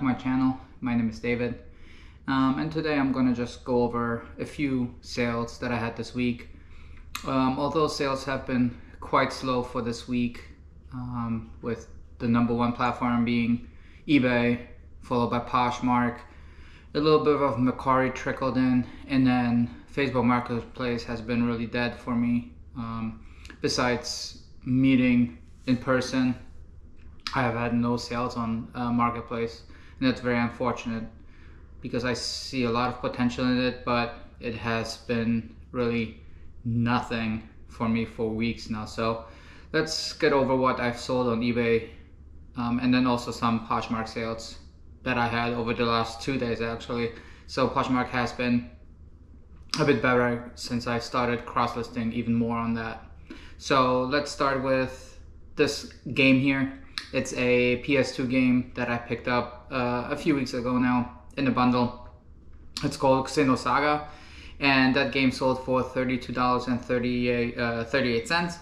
to my channel. My name is David, and today I'm gonna just go over a few sales that I had this week. Although sales have been quite slow for this week, with the #1 platform being eBay, followed by Poshmark, a little bit of Mercari trickled in, and then Facebook Marketplace has been really dead for me. Besides meeting in person, I have had no sales on Marketplace, and that's very unfortunate because I see a lot of potential in it, but it has been really nothing for me for weeks now. So let's get over what I've sold on eBay, and then also some Poshmark sales that I had over the last 2 days actually. So Poshmark has been a bit better since I started cross-listing even more on that. So let's start with this game here. It's a PS2 game that I picked up a few weeks ago now in a bundle. It's called Xenosaga, and that game sold for $32.38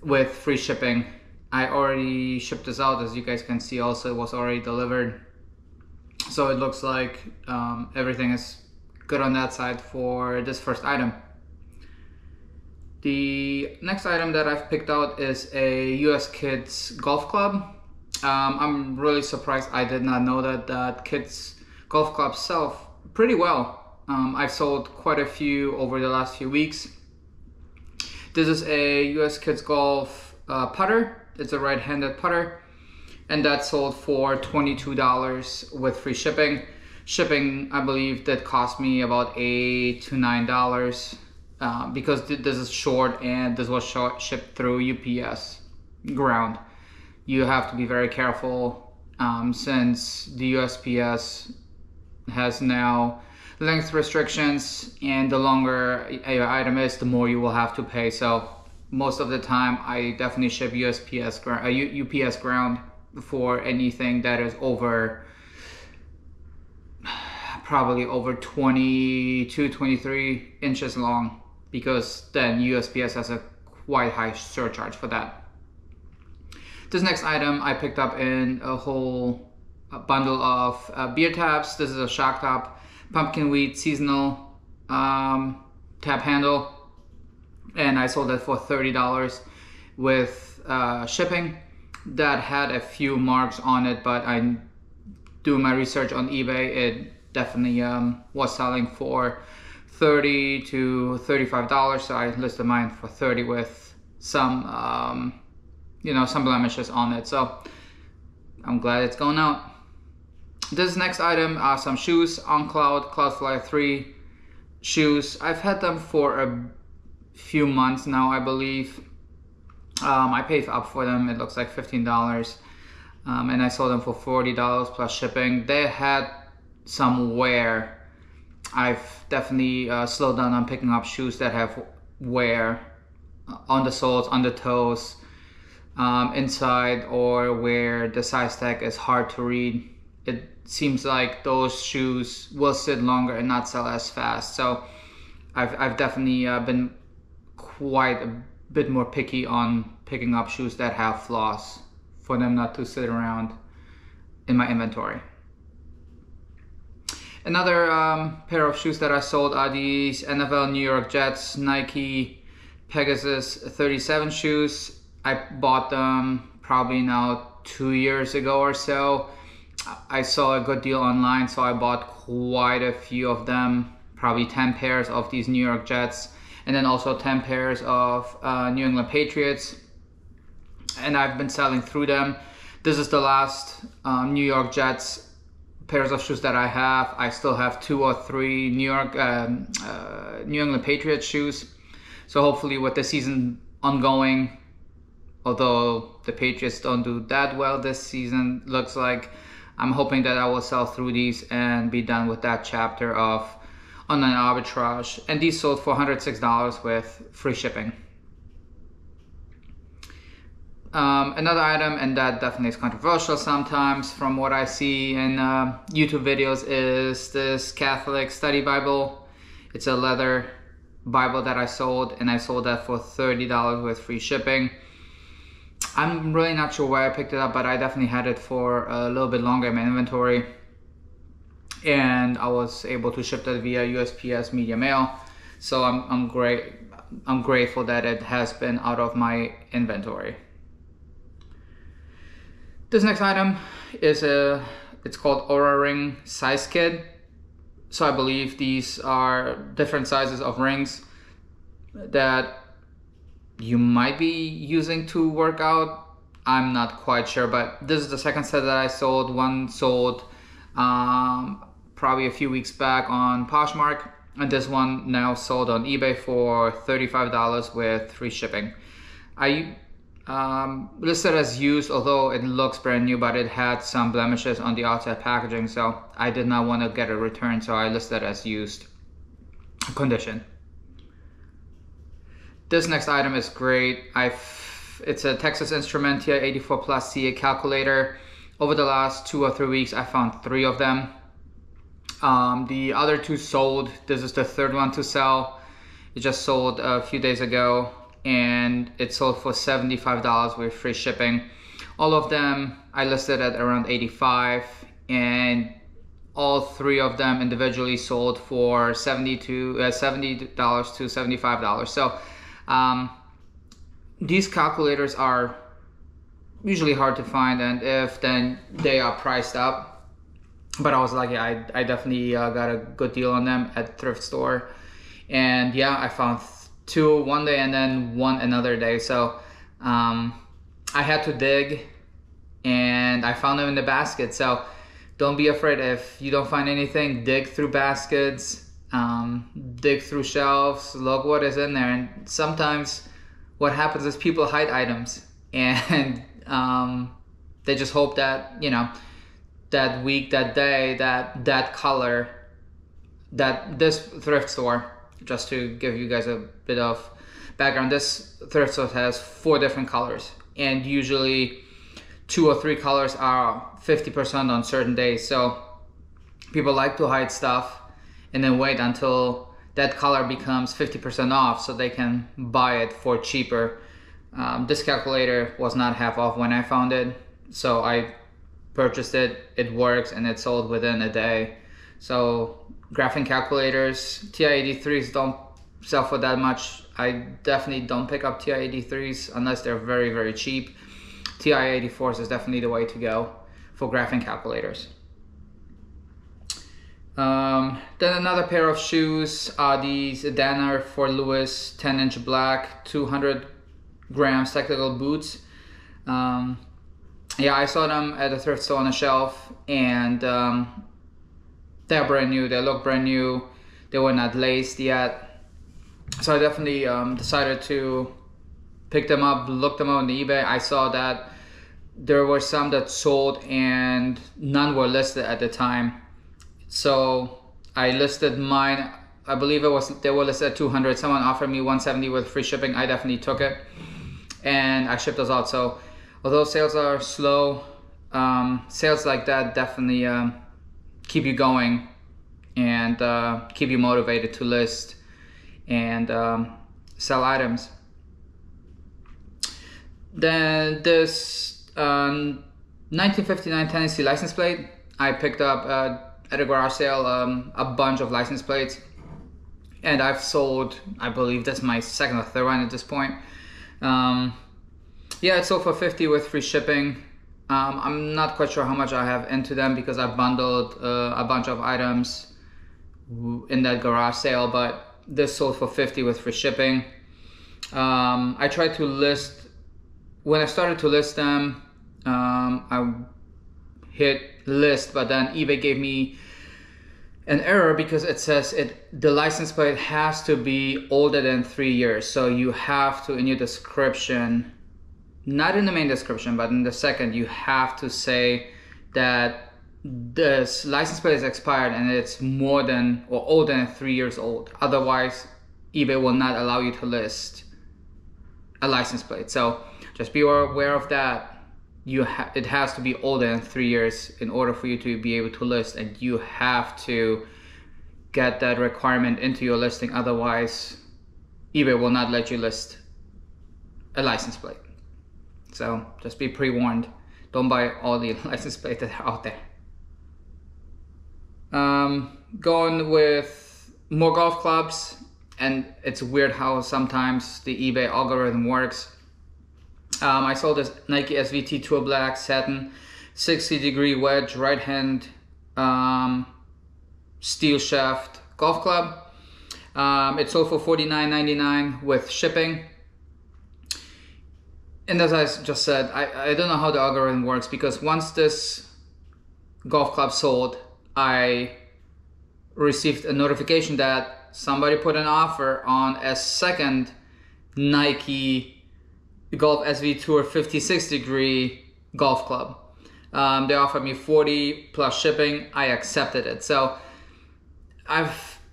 with free shipping. I already shipped this out, as you guys can see. Also, it was already delivered, so it looks like everything is good on that side for this first item. The next item that I've picked out is a US Kids Golf Club. I'm really surprised. I did not know that kids golf clubs sell pretty well. I've sold quite a few over the last few weeks. This is a US Kids Golf putter. It's a right-handed putter, and that sold for $22 with free shipping. Shipping, I believe, that cost me about $8 to $9 because this is short, and this was shipped through UPS ground. You have to be very careful since the USPS has now length restrictions, and the longer your item is, the more you will have to pay. So most of the time I definitely ship UPS ground for anything that is over probably over 22, 23 inches long, because then USPS has a quite high surcharge for that. This next item I picked up in a whole bundle of beer tabs. This is a shock top, pumpkin wheat seasonal tab handle, and I sold it for $30 with shipping. That had a few marks on it, but I doing my research on eBay, it definitely was selling for $30 to $35, so I listed mine for $30 with some some blemishes on it. So I'm glad it's going out. This next item are some shoes on Cloudflyer 3 shoes. I've had them for a few months now, I believe. I paid up for them, it looks like $15, and I sold them for $40 plus shipping. They had some wear. I've definitely slowed down on picking up shoes that have wear on the soles, on the toes, inside, or where the size tag is hard to read. It seems like those shoes will sit longer and not sell as fast. So I've definitely been quite a bit more picky on picking up shoes that have flaws, for them not to sit around in my inventory. Another pair of shoes that I sold are these NFL New York Jets Nike Pegasus 37 shoes. I bought them probably now 2 years ago or so. I saw a good deal online, so I bought quite a few of them, probably 10 pairs of these New York Jets, and then also 10 pairs of New England Patriots, and I've been selling through them. This is the last New York Jets pairs of shoes that I have. I still have 2 or 3 New England Patriots shoes. So hopefully with the season ongoing, although the Patriots don't do that well this season, looks like, I'm hoping that I will sell through these and be done with that chapter of online arbitrage. And these sold for $106 with free shipping. Another item, and that definitely is controversial sometimes from what I see in YouTube videos, is this Catholic Study Bible. It's a leather Bible that I sold, and I sold that for $30 with free shipping. I'm really not sure where I picked it up, but I definitely had it for a little bit longer in my inventory. and I was able to ship that via USPS media mail. So I'm grateful that it has been out of my inventory. This next item is it's called Aura Ring Size Kit. So I believe these are different sizes of rings that you might be using to work out. I'm not quite sure, but this is the second set that I sold. One sold probably a few weeks back on Poshmark, and this one now sold on eBay for $35 with free shipping. I listed as used, although it looks brand new, but it had some blemishes on the outside packaging, so I did not want to get a return, so I listed as used condition. This next item is great. It's a Texas Instruments TI-84 Plus CA calculator. Over the last 2 or 3 weeks, I found 3 of them. The other 2 sold. This is the third one to sell. It just sold a few days ago, and it sold for $75 with free shipping. All of them I listed at around $85, and all 3 of them individually sold for $70 to $75. So these calculators are usually hard to find, and if then they are priced up. But I was lucky. I definitely got a good deal on them at thrift store, and yeah, I found 2 one day and then 1 another day. So I had to dig, and I found them in the basket. So don't be afraid if you don't find anything. Dig through baskets, dig through shelves, look what is in there. And sometimes what happens is people hide items, and they just hope that, you know, that week, that day, that color, that this thrift store, just to give you guys a bit of background, this thrift store has 4 different colors, and usually 2 or 3 colors are 50% on certain days. So people like to hide stuff and then wait until that color becomes 50% off so they can buy it for cheaper. This calculator was not half off when I found it, so I purchased it. It works, and it sold within a day. So graphing calculators, TI-83s don't sell for that much. I definitely don't pick up TI-83s unless they're very, very cheap. TI-84s is definitely the way to go for graphing calculators. Then another pair of shoes are these Danner for Lewis 10-inch black 200 grams technical boots. Yeah, I saw them at a thrift store on a shelf, and they're brand new. They look brand new. They were not laced yet. So I definitely decided to pick them up, look them up on the eBay. I saw that there were some that sold and none were listed at the time. So I listed mine. I believe they were listed at 200. Someone offered me 170 with free shipping. I definitely took it, and I shipped those out. So although sales are slow, sales like that definitely keep you going and keep you motivated to list and sell items. Then this 1959 Tennessee license plate, I picked up at a garage sale a bunch of license plates, and I've sold, I believe that's my second or third one at this point. Yeah, it sold for $50 with free shipping. I'm not quite sure how much I have into them because I bundled a bunch of items in that garage sale, but this sold for $50 with free shipping. I tried to list, when I started to list them, I hit list, but then eBay gave me an error because it says the license plate has to be older than 3 years. So you have to, in your description, not in the main description, but in the second, you have to say that this license plate is expired and it's more than or older than 3 years old. Otherwise, eBay will not allow you to list a license plate. So just be aware of that. It has to be older than 3 years in order for you to be able to list, and you have to get that requirement into your listing. Otherwise, eBay will not let you list a license plate. So just be pre-warned. Don't buy all the license plates that are out there. Going with more golf clubs, and it's weird how sometimes the eBay algorithm works. I sold this Nike SVT Tour Black Satin 60-degree wedge right hand steel shaft golf club. It sold for $49.99 with shipping. And as I just said, I don't know how the algorithm works, because once this golf club sold, I received a notification that somebody put an offer on a second Nike Golf SV Tour 56-degree golf club. They offered me $40 plus shipping. I accepted it. So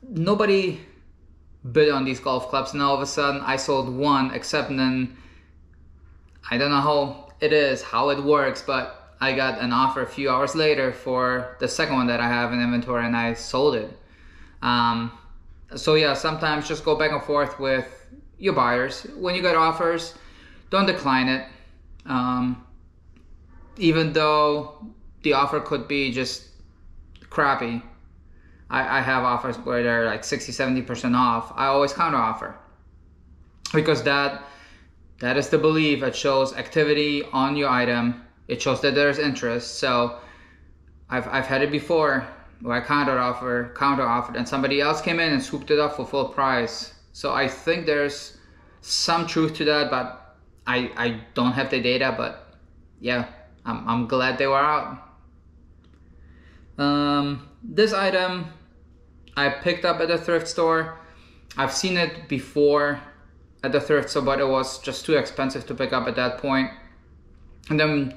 nobody bid on these golf clubs, and all of a sudden I sold one, except then I don't know how it is, how it works, but I got an offer a few hours later for the second one that I have in inventory, and I sold it. So yeah, sometimes just go back and forth with your buyers. When you get offers, don't decline it. Even though the offer could be just crappy. I have offers where they're like 60-70% off. I always counter offer, because that is the belief. It shows activity on your item. It shows that there's interest. So I've had it before where I counter offered, and somebody else came in and swooped it up for full price. So I think there's some truth to that, but I don't have the data. But yeah, I'm glad they were out. This item I picked up at a thrift store. I've seen it before at the thrift store, but it was just too expensive to pick up at that point. And then,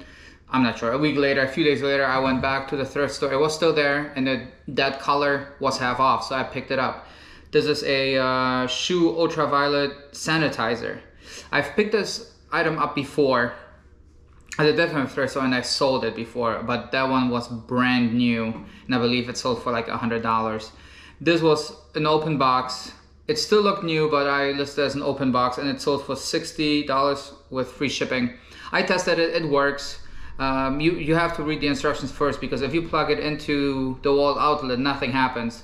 I'm not sure, a week later, a few days later, I went back to the thrift store. It was still there, and that color was half off, so I picked it up. This is a shoe ultraviolet sanitizer. I've picked this item up before at a different thrift store, and I sold it before, but that one was brand new, and I believe it sold for like $100. This was an open box. It still looked new, but I listed it as an open box, and it sold for $60 with free shipping. I tested it, it works. You have to read the instructions first, because if you plug it into the wall outlet, nothing happens.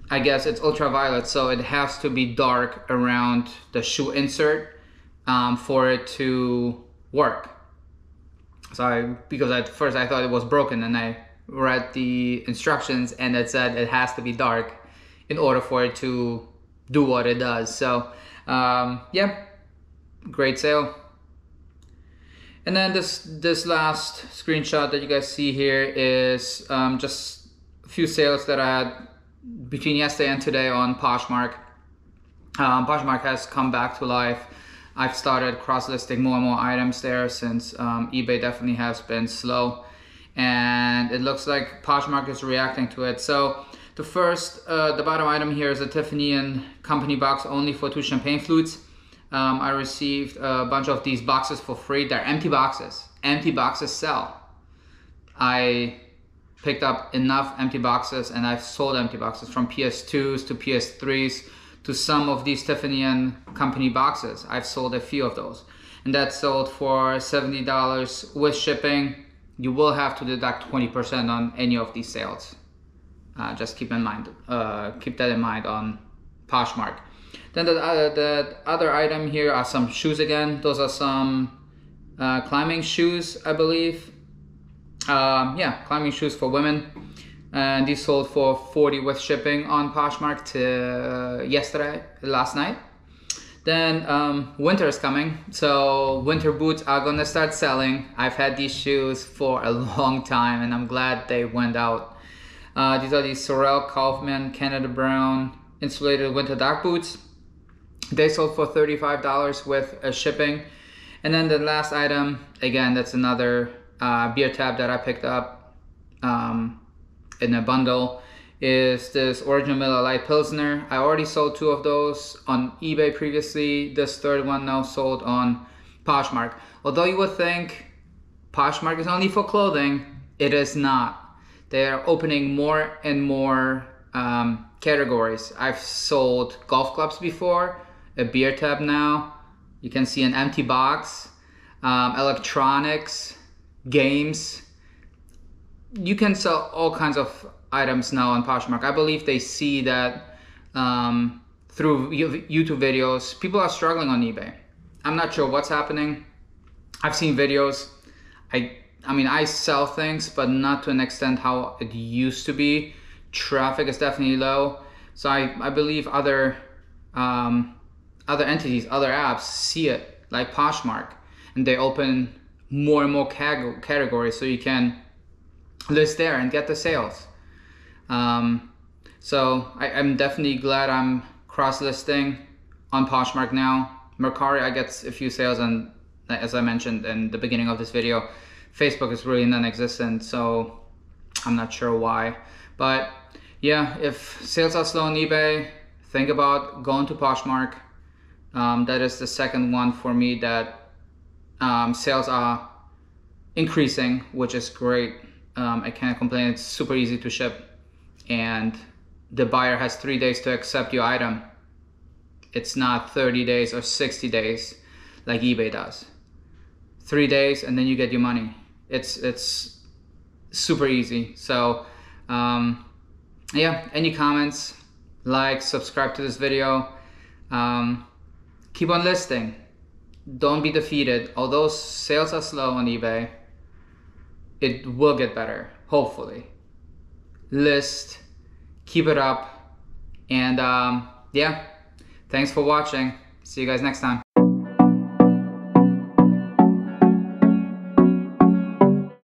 I guess it's ultraviolet, so it has to be dark around the shoe insert for it to work. So because at first I thought it was broken, and I read the instructions and it said it has to be dark in order for it to do what it does. So yeah, great sale. And then this last screenshot that you guys see here is just a few sales that I had between yesterday and today on Poshmark. Poshmark has come back to life. I've started cross-listing more and more items there since eBay definitely has been slow, and it looks like Poshmark is reacting to it. So the bottom item here is a Tiffany & Company box only for 2 champagne flutes. I received a bunch of these boxes for free. They're empty boxes. Empty boxes sell. I picked up enough empty boxes, and I've sold empty boxes from PS2s to PS3s to some of these Tiffany & Company boxes. I've sold a few of those, and that sold for $70 with shipping. You will have to deduct 20% on any of these sales. Just keep that in mind on Poshmark. Then the other item here are some shoes again. Those are some climbing shoes, I believe. Yeah, climbing shoes for women. And these sold for $40 with shipping on Poshmark to last night. Then winter is coming, so winter boots are gonna start selling. I've had these shoes for a long time, and I'm glad they went out. These are these Sorel Kaufman Canada Brown insulated winter dark boots. They sold for $35 with shipping. And then the last item, again, that's another beer tab that I picked up in a bundle, is this Original Miller Lite Pilsner. I already sold 2 of those on eBay previously. This third one now sold on Poshmark. Although you would think Poshmark is only for clothing, it is not. They're opening more and more categories. I've sold golf clubs before, a beer tab now. You can see an empty box, electronics, games. You can sell all kinds of items now on Poshmark. I believe they see that through YouTube videos, people are struggling on eBay. I'm not sure what's happening. I've seen videos. I mean, I sell things, but not to an extent how it used to be. Traffic is definitely low. So I believe other entities, other apps see it, like Poshmark, and they open more and more categories so you can list there and get the sales. So I'm definitely glad I'm cross-listing on Poshmark now. Mercari, I get a few sales, and as I mentioned in the beginning of this video, Facebook is really non-existent, so I'm not sure why. But yeah, if sales are slow on eBay, think about going to Poshmark. That is the second one for me that sales are increasing, which is great. I can't complain. It's super easy to ship, and the buyer has 3 days to accept your item. It's not 30 days or 60 days like eBay does. 3 days and then you get your money. It's super easy. So yeah, any comments, like, subscribe to this video. Keep on listing. Don't be defeated. Although sales are slow on eBay, it will get better, hopefully. List, keep it up, and yeah, thanks for watching. See you guys next time.